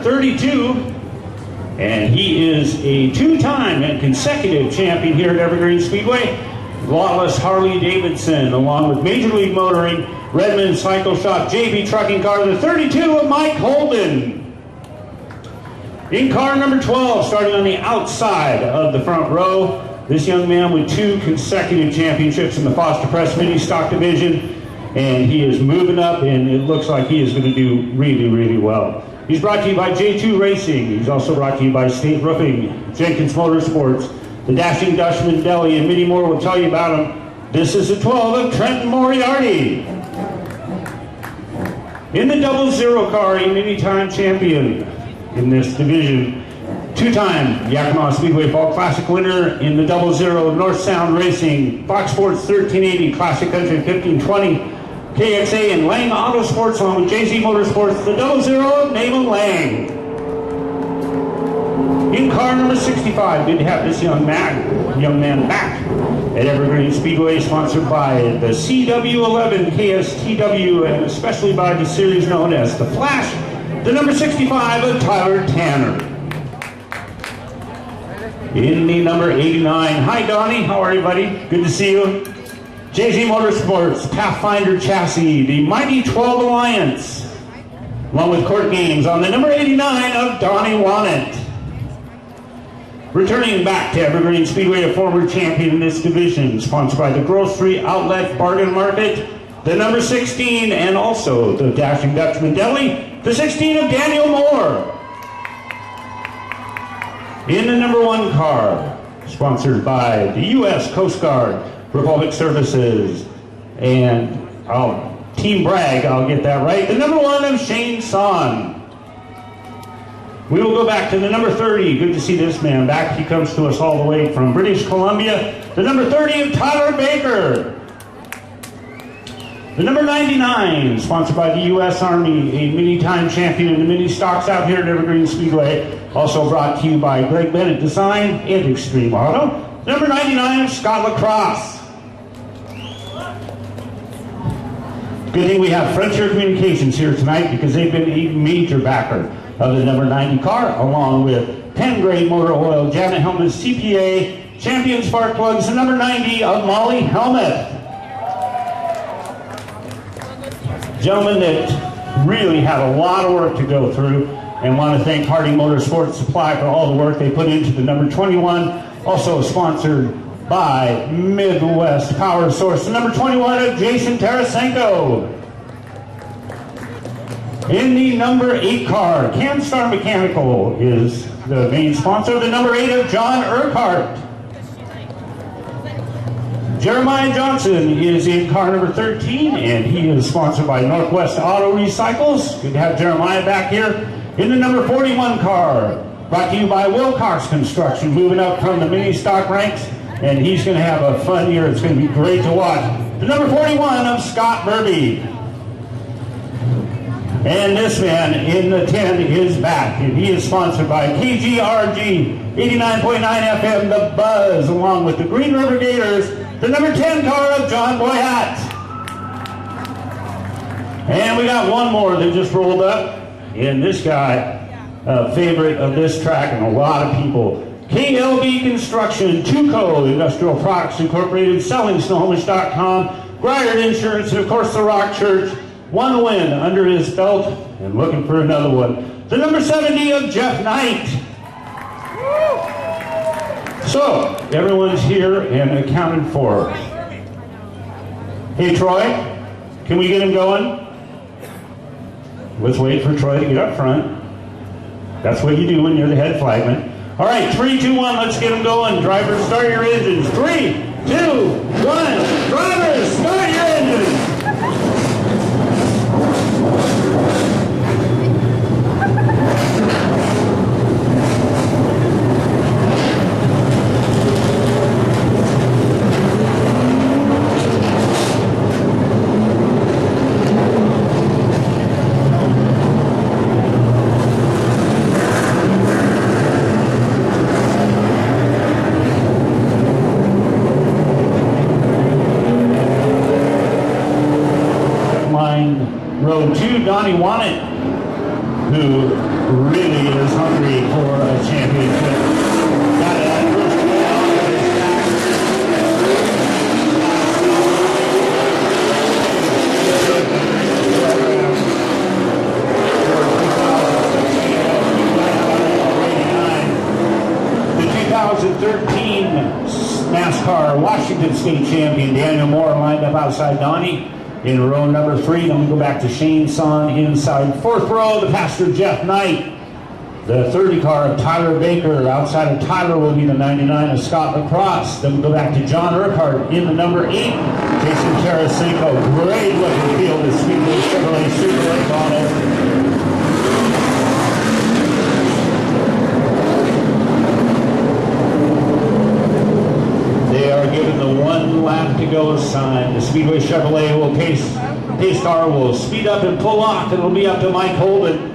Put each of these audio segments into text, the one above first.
32, and he is a two-time and consecutive champion here at Evergreen Speedway. Lawless Harley-Davidson, along with Major League Motoring, Redmond Cycle Shop, JB Trucking Car, the 32 of Mike Holden. In car number 12, starting on the outside of the front row, this young man with two consecutive championships in the Foster Press Mini Stock Division, and he is moving up, and it looks like he is going to do really, really well. He's brought to you by J2 Racing. He's also brought to you by State Roofing, Jenkins Motorsports, the Dashing Dutchman Deli, and many more will tell you about him. This is the 12 of Trenton Moriarty. In the 00 car, a many-time champion in this division, two-time Yakima Speedway Fall Classic winner in the 00 North Sound Racing, Fox Sports 1380, Classic Country 1520, KXA and Lang Auto Sports, along with JZ Motorsports, the 00 of Naima Lang. In car number 65, good to have this young man back at Evergreen Speedway, sponsored by the CW11 KSTW, and especially by the series known as the Flash, the number 65 of Tyler Tanner. In the number 89, hi Donnie, how are you, buddy? Good to see you. JZ Motorsports, Pathfinder Chassis, the Mighty 12 Alliance, along with Court Games on the number 89 of Donnie Wannett. Returning back to Evergreen Speedway, a former champion in this division, sponsored by the Grocery Outlet Bargain Market, the number 16, and also the Dashing Dutchman Deli, the 16 of Daniel Moore. In the number 1 car, sponsored by the U.S. Coast Guard, Republic Services, and Team Bragg, I'll get that right, the number 1 of Shane Son. We will go back to the number 30. Good to see this man back. He comes to us all the way from British Columbia. The number 30 of Tyler Baker. The number 99, sponsored by the U.S. Army, a many-time champion in the mini stocks out here at Evergreen Speedway. Also brought to you by Greg Bennett Design and Extreme Auto. The number 99 of Scott Lacrosse. Good thing we have Frontier Communications here tonight, because they've been a major backer of the number 90 car, along with Pengrade Motor Oil, Janet Helmut's CPA, Champion Spark Plugs, the number 90 of Molly Helmuth. Gentlemen that really had a lot of work to go through, and want to thank Harding Motorsports Supply for all the work they put into the number 21, also sponsored by Midwest Power Source, the number 21 of Jason Tarasenko. In the number 8 car, CanStar Mechanical is the main sponsor, the number 8 of John Urquhart. Jeremiah Johnson is in car number 13, and he is sponsored by Northwest Auto Recycles. Good to have Jeremiah back here. In the number 41 car, brought to you by Wilcox Construction, moving up from the mini stock ranks, and he's going to have a fun year. It's going to be great to watch. The number 41 of Scott Burby. And this man in the 10 is back, and he is sponsored by KGRG 89.9 FM, The Buzz, along with the Green River Gators, the number 10 car of John Boyat. And we got one more that just rolled up, and this guy, a favorite of this track and a lot of people. KLB Construction, Tuco Industrial Products Incorporated, selling Snohomish.com, Griard Insurance, and of course the Rock Church. One win under his belt and looking for another one. The number 70 of Jeff Knight. So, everyone's here and accounted for. Hey, Troy, can we get him going? Let's wait for Troy to get up front. That's what you do when you're the head flagman. All right, 3, 2, 1, let's get him going. Drivers, start your engines. 3, 2, 1, drivers, start your engines. Row 2, Donnie Wannett. who really is hungry for a championship. Got that first win off of his back. The 2013 NASCAR Washington State champion Daniel Moore lined up outside Donnie in row number 3. Then we go back to Shane Son inside 4th row. The pastor Jeff Knight. The 30 car of Tyler Baker. Outside of Tyler will be the 99 of Scott Lacrosse. Then we go back to John Urquhart in the number 8. Jason Tarasenko. Great looking field of Speedway Chevrolet Super Lake on it. They are given the 1 lap to go sign. The Speedway Chevrolet will pace car will speed up and pull off. It'll be up to Mike Holden.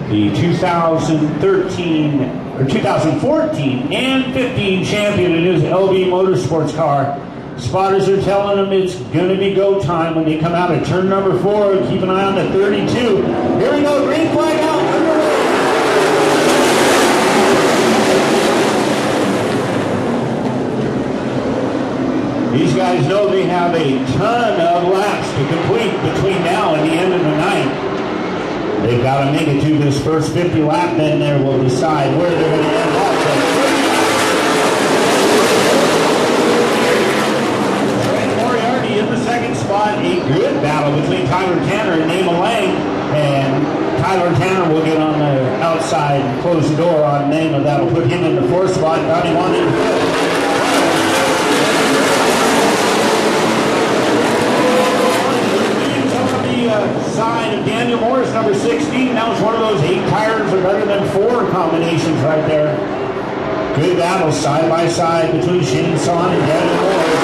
The 2013 or 2014 and 15 champion in his LB Motorsports car. Spotters are telling him it's going to be go time when they come out of turn number 4. Keep an eye on the 32. Here we go, green flag out, underway. These guys know they have a ton of laps to complete between now and the end of the night. They've got to make it to this first 50 lap, then they will decide where they're going to end up. Trent Moriarty in the second spot. A good battle between Tyler Tanner and Naima Lang. And Tyler Tanner will get on the outside and close the door on Naima. That'll put him in the 4th spot. Donnie wanted to go. Side of Daniel Morris, number 16. That was one of those 8 tires or better than 4 combinations right there. Good battle side by side between Shane Son and Daniel Morris.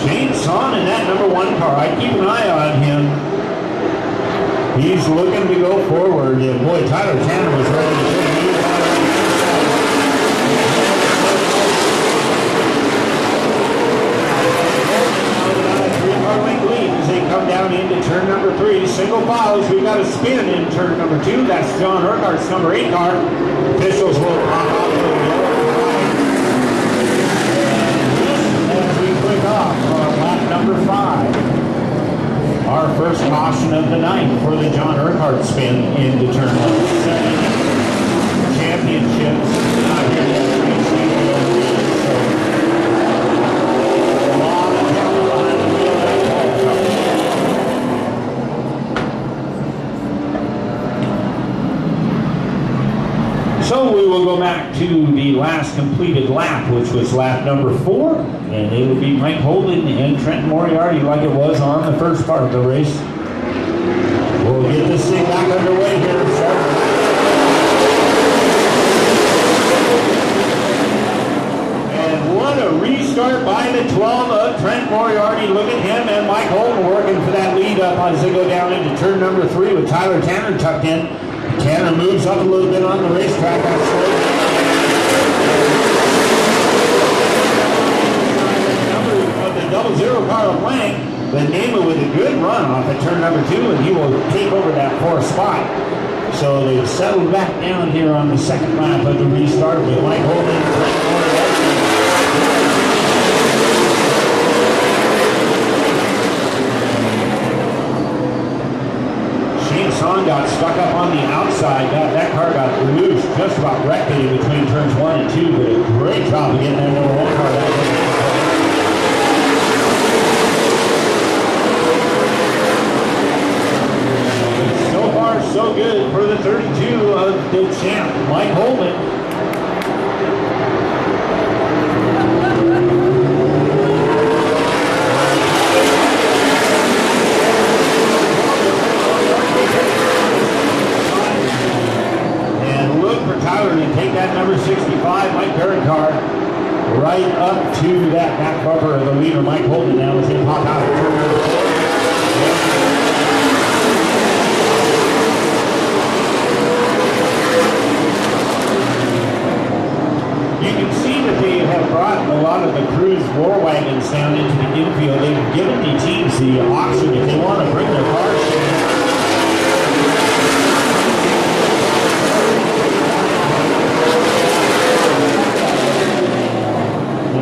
Shane Son in that number 1 car. I keep an eye on him. He's looking to go forward. And boy, Tyler Tanner was ready to take the lead. As they come down into turn number 3, single files. We've got a spin in turn number 2. That's John Urquhart's number 8 car. Officials will pop off the yellow flag. And as we click off on lap number 5, our first caution of the night for the John Urquhart spin into turn number 7. Championships not here yet. So we will go back to the last completed lap, which was lap number 4, and it will be Mike Holden and Trent Moriarty like it was on the first part of the race. We'll get this thing back underway here. And what a restart by the 12 of Trent Moriarty. Look at him and Mike Holden working for that lead up as they go down into turn number 3 with Tyler Tanner tucked in. Tanner moves up a little bit on the racetrack. Of the 00 car of Lang, but Naima with a good run off at turn number 2, and he will take over that 4th spot. So they've settled back down here on the second lap of the restart with Mike Holden. Son got stuck up on the outside. That car got loose, just about wrecked it in between turns 1 and 2, but a great job of getting that number 1 car out. So far, so good for the 32 of the champ, Mike Holden. Tyler to take that number 65 Mike Perrin car right up to that back bumper of the leader Mike Holden now as they pop out of turn number 4. You can see that they have brought a lot of the Cruise war wagons down into the infield. They've given the teams the option if they want to bring their cars in.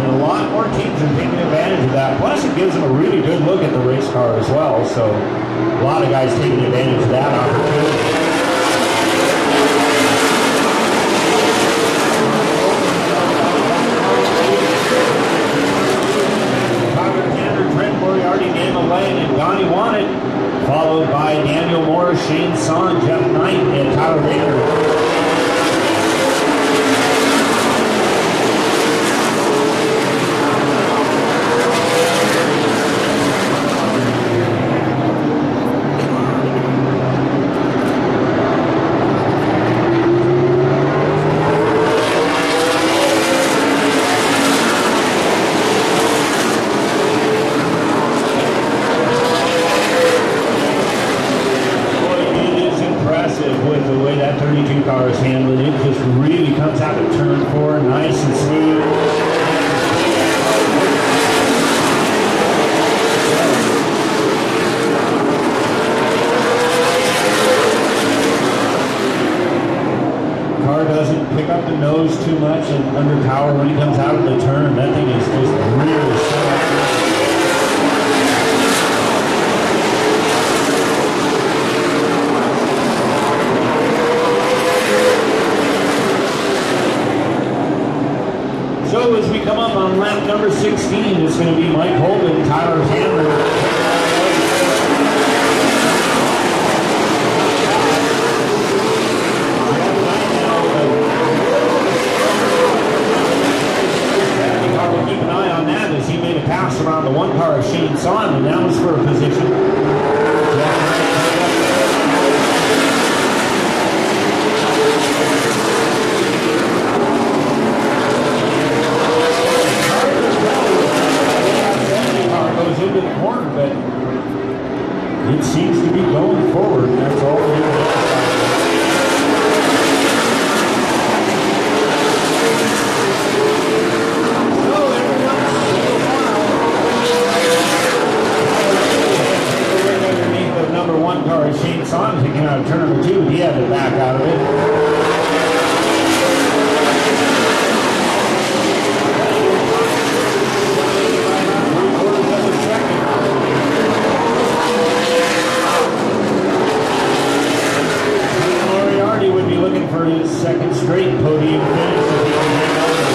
A lot more teams are taking advantage of that. Plus, it gives them a really good look at the race car as well. So, a lot of guys taking advantage of that opportunity. Naima Lang and Donnie Wanted, followed by Daniel Morris, Shane Son, Jeff Knight, and Tyler Vander. With the way that 32 car is handled, it just really comes out of turn 4 nice and smooth. Car doesn't pick up the nose too much and under power when he comes out of the turn. That thing is just really set. So as we come up on lap number 16, it's going to be Mike Holden, Tyler Hammer. We'll keep an eye on that as he made a pass around the one car of Shane Son, and that was for a position. Into the corner, but it seems to be going forward, and that's all we need. So everyone's underneath the number 1 car, Shane Son, taking out of turn number 2. He had to back out of it. Looking for his second straight podium finish if he can hang on to the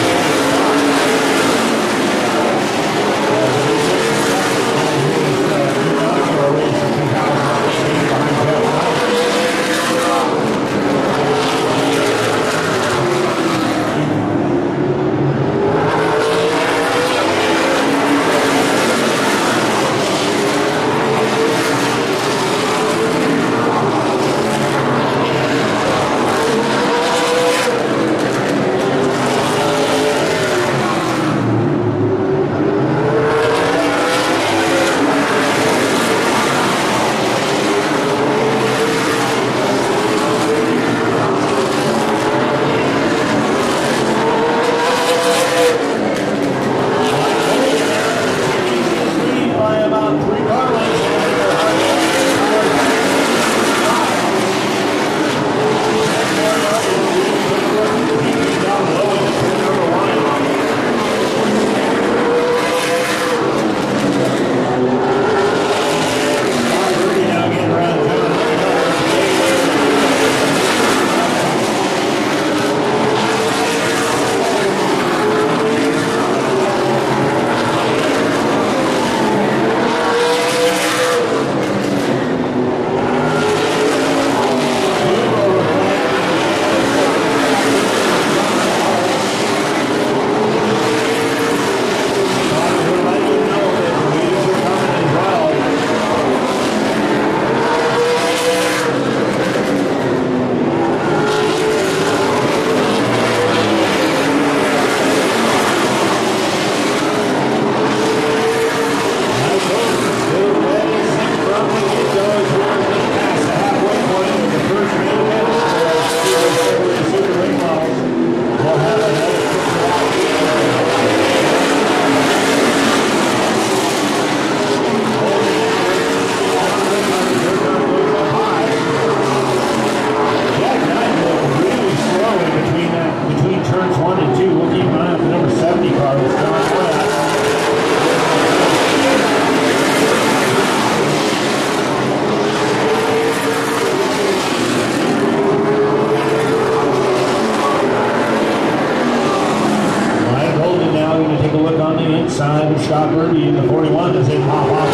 we're going to take a look on the inside of Scott Birdie in the 41 as they pop off.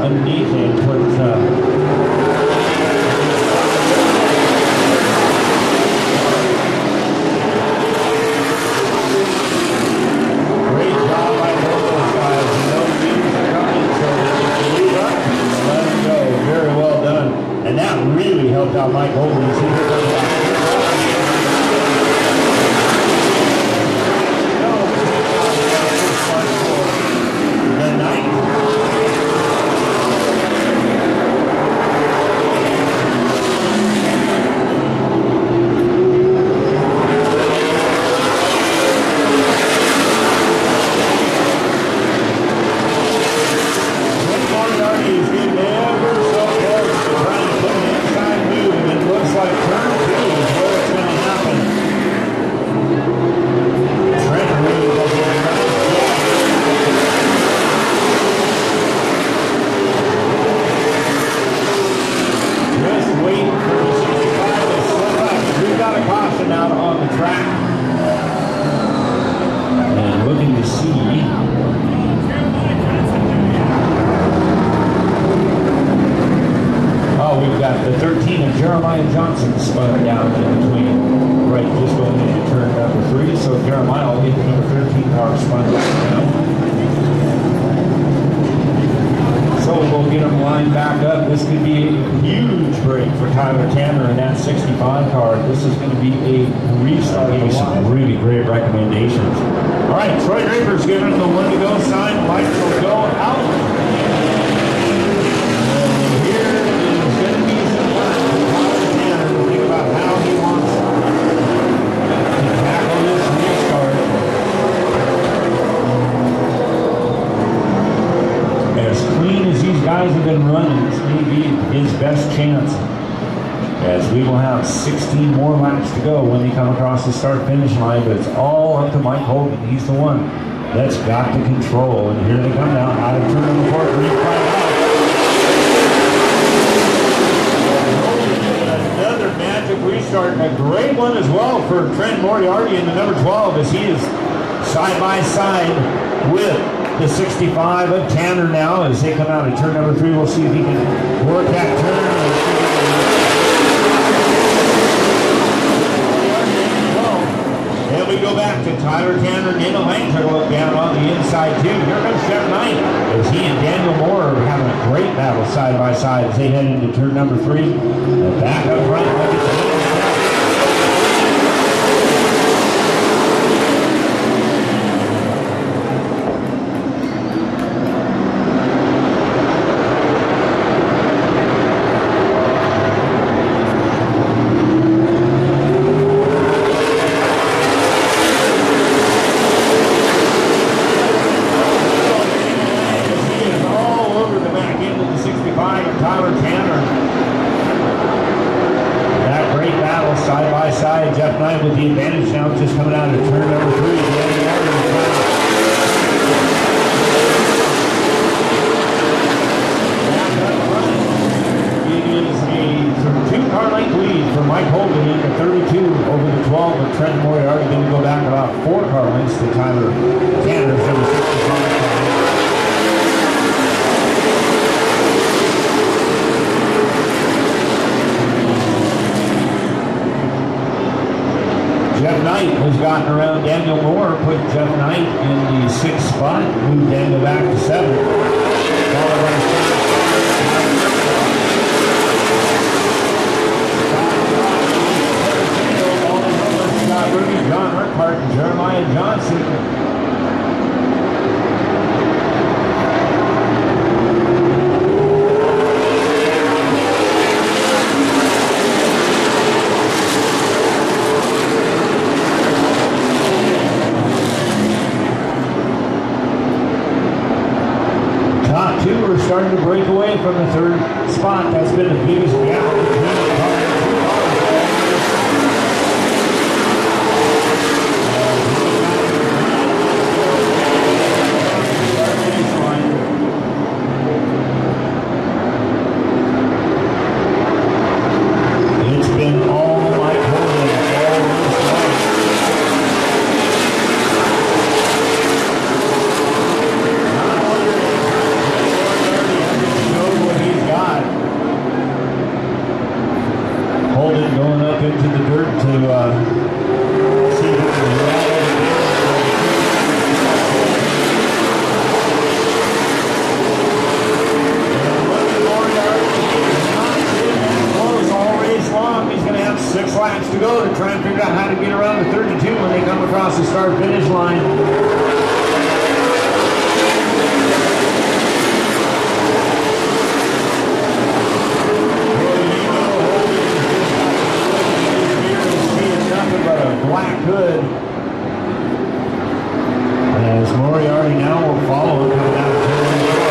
Underneath and put great job by both those guys. You know the leaders are coming, so if you lead up, let them go. Very well done. And that really helped out Mike Holden. You see here comes the ninth. Spun down in between, right, just going into turn number 3. So Jeremiah will get the number 13 car spun down. So we'll get them lined back up. This could be a huge break for Tyler Tanner in that 65 car. This is going to be a restart. Give me some really great recommendations. All right, Troy Draper's giving the one to go sign. Lights will go out. How he wants to tackle this restart. As clean as these guys have been running, this may be his best chance, as we will have 16 more laps to go when they come across the start-finish line, but it's all up to Mike Holden. He's the one that's got to control, and here they come now out of turn number 4, green flag out. Magic restart, and a great one as well for Trent Moriarty in the number 12, as he is side by side with the 65 of Tanner now as they come out of turn number 3. We'll see if he can work that turn. And we go back to Tyler Tanner and Naima Lang. Take a look down on the inside too. Here comes Jeff Knight as he and Daniel Moore are having a great battle side by side as they head into turn number 3. And back up front. With the advantage now, just coming out of turn number 3. It is a 2-car length lead for Mike Holden in the 32 over the 12, and Trent Moriarty going to go back about 4-car lengths to Tyler Tanner's number 65. Jeff Knight has gotten around Daniel Moore, put Jeff Knight in the 6th spot, moved Daniel back to 7th. Scott Birdie, John Urquhart, and Jeremiah Johnson. We're starting to break away from the 3rd spot. That's been the biggest gap between the cars. Moriarty now will follow him coming out of turn number 4.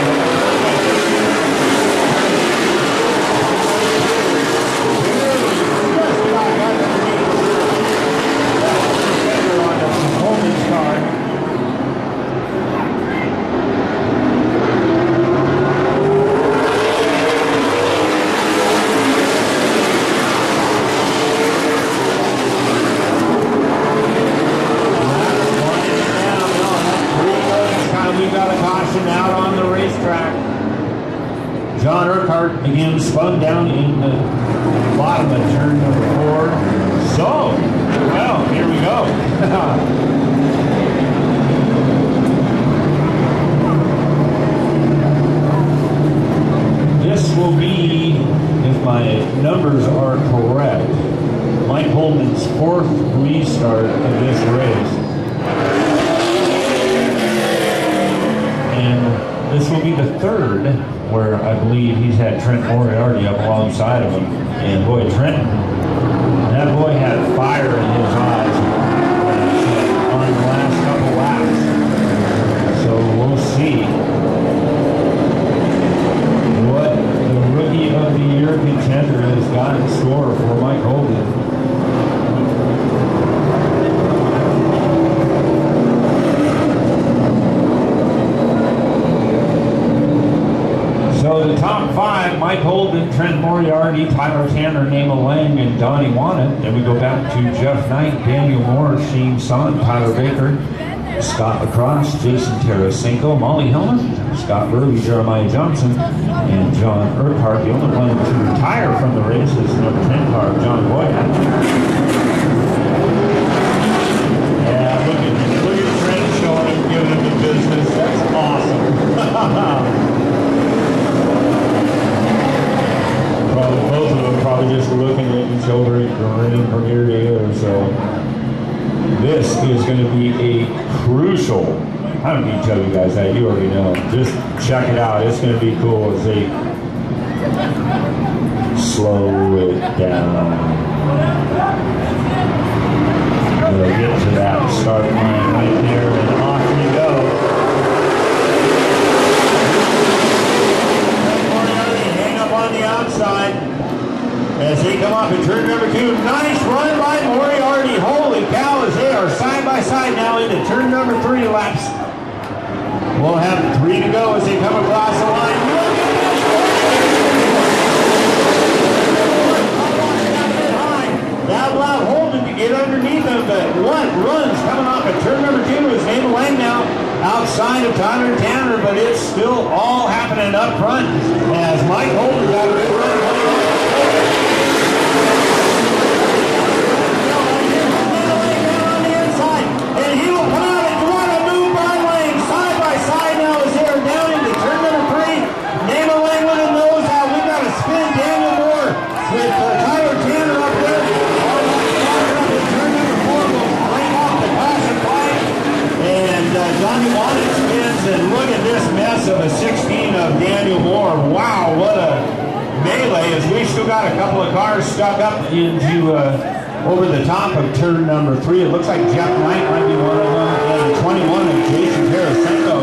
Again, spun down in the bottom of turn number 4. So, well, here we go. This will be, if my numbers are correct, Mike Holman's 4th restart of this race. And this will be the 3rd where I believe he's had Trent Moriarty up alongside of him. And boy, Trent, that boy had fire in his eyes on the last couple laps. So we'll see what the Rookie of the Year contender has got in store for Mike Holden. So the top 5, Mike Holden, Trent Moriarty, Tyler Tanner, Naima Lang, and Donnie Wannett. Then we go back to Jeff Knight, Daniel Moore, Shane Son, Tyler Baker, Scott Lacrosse, Jason Tarasenko, Molly Hellman, Scott Burley, Jeremiah Johnson, and John Urquhart. The only one to retire from the race is number 10 car, John Boyd. Yeah, look at Trent showing him, giving him the business. That's awesome. Both of them probably just looking at each other and grinning from ear to ear. So this is going to be a crucial. I don't need to tell you guys that. You already know. Just check it out. It's going to be cool as they slow it down. We'll get to that start line right there, and off we go. On the outside as they come up in turn number 2. Nice run by Moriarty. Holy cow, as they are side by side now into turn number 3 laps. We'll have 3 to go as they come across the line. That allowed Holden to get underneath them, but what runs coming off of turn number 2 is Naima Lang now outside of Tyler Tanner, but it's still all happening up front as Mike Holden got a good run. On the inside, and he will come out and run a move by Lang side by side now as they're down into turn number 3. Naima Lang with a nose out. We've got to spin Daniel Moore with Tyler Tanner up there. Johnny Wannett spins, and look at this mess of a 16 of Daniel Moore. Wow, what a melee, as we still got a couple of cars stuck up into over the top of turn number 3. It looks like Jeff Knight might be one of them, and the 21 of Jason Tarasenko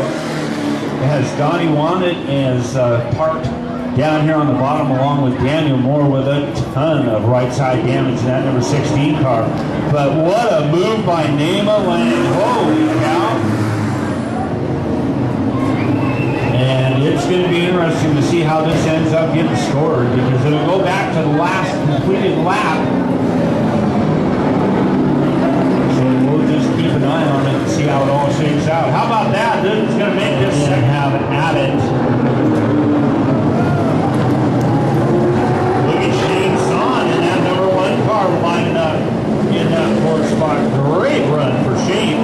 has Donnie Wannett as parked down here on the bottom along with Daniel Moore with a ton of right side damage in that number 16 car. But what a move by Naima Lang. Holy cow. And it's going to be interesting to see how this ends up getting scored, because it'll go back to the last completed lap. So we'll just keep an eye on it and see how it all shakes out. How about that? This is going to make this and have it at it. Look at Shane Son in that number 1 car lining up in that 4th spot. Great run for Shane.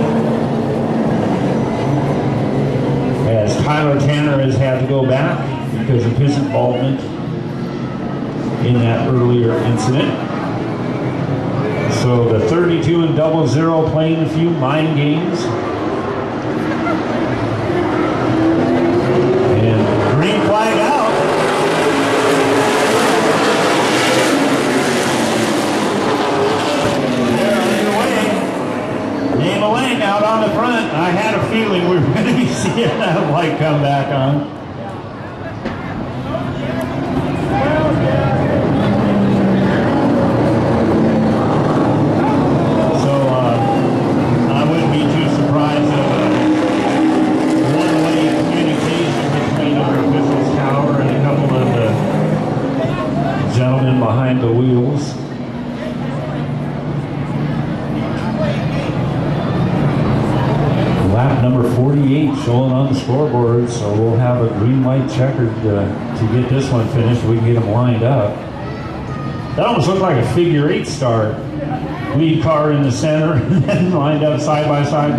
As Tyler Tanner has had to go back because of his involvement in that earlier incident. So the 32 and 00 playing a few mind games. And green flag out. They're underway. Naima Lang out on the front. I had a feeling hoping we were going to be seeing that light come back on. So I wouldn't be too surprised if one-way communication between our officials tower and a couple of the gentlemen behind the wheels. Lap number 48 showing on the scoreboard, so we'll have a green-white-checkered to get this one finished. We can get them lined up. That almost looked like a figure 8 start. Lead car in the center and then lined up side by side.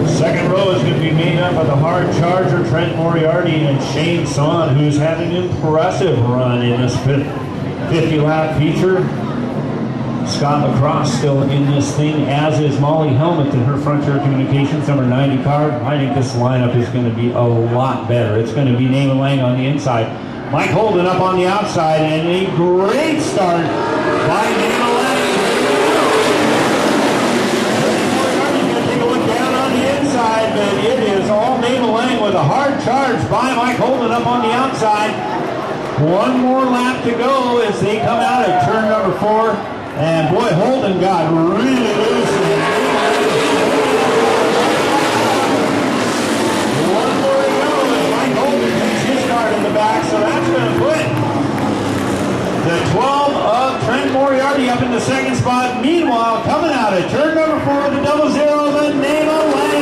Second row is going to be made up of the hard charger, Trent Moriarty and Shane Son, who's had an impressive run in this 50-lap feature. Scott Lacrosse still in this thing, as is Molly Helmuth in her Frontier Communications number 90 car. I think this lineup is going to be a lot better. It's going to be Naima Lang on the inside, Mike Holden up on the outside, and a great start by Naima Lang. But it is all Naima Lang with a hard charge by Mike Holden up on the outside. One more lap to go as they come out at turn number 4. And boy, Holden got really loose. One more to go as Mike Holden takes his card in the back. So that's going to put the 12 of Trent Moriarty up in the second spot. Meanwhile, coming out at turn number 4 with the 00, the Naima Lang.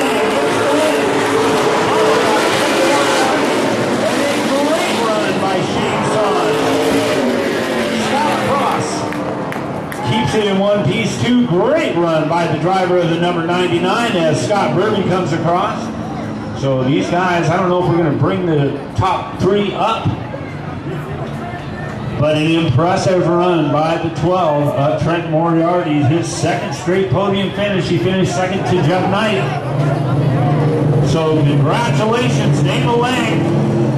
By Shane Son. Scott Cross keeps it in one piece. Too great run by the driver of the number 99 as Scott Burley comes across. So these guys, I don't know if we're going to bring the top 3 up, but an impressive run by the 12 of Trent Moriarty. His second straight podium finish. He finished second to Jeff Knight. So congratulations, Naima Lang.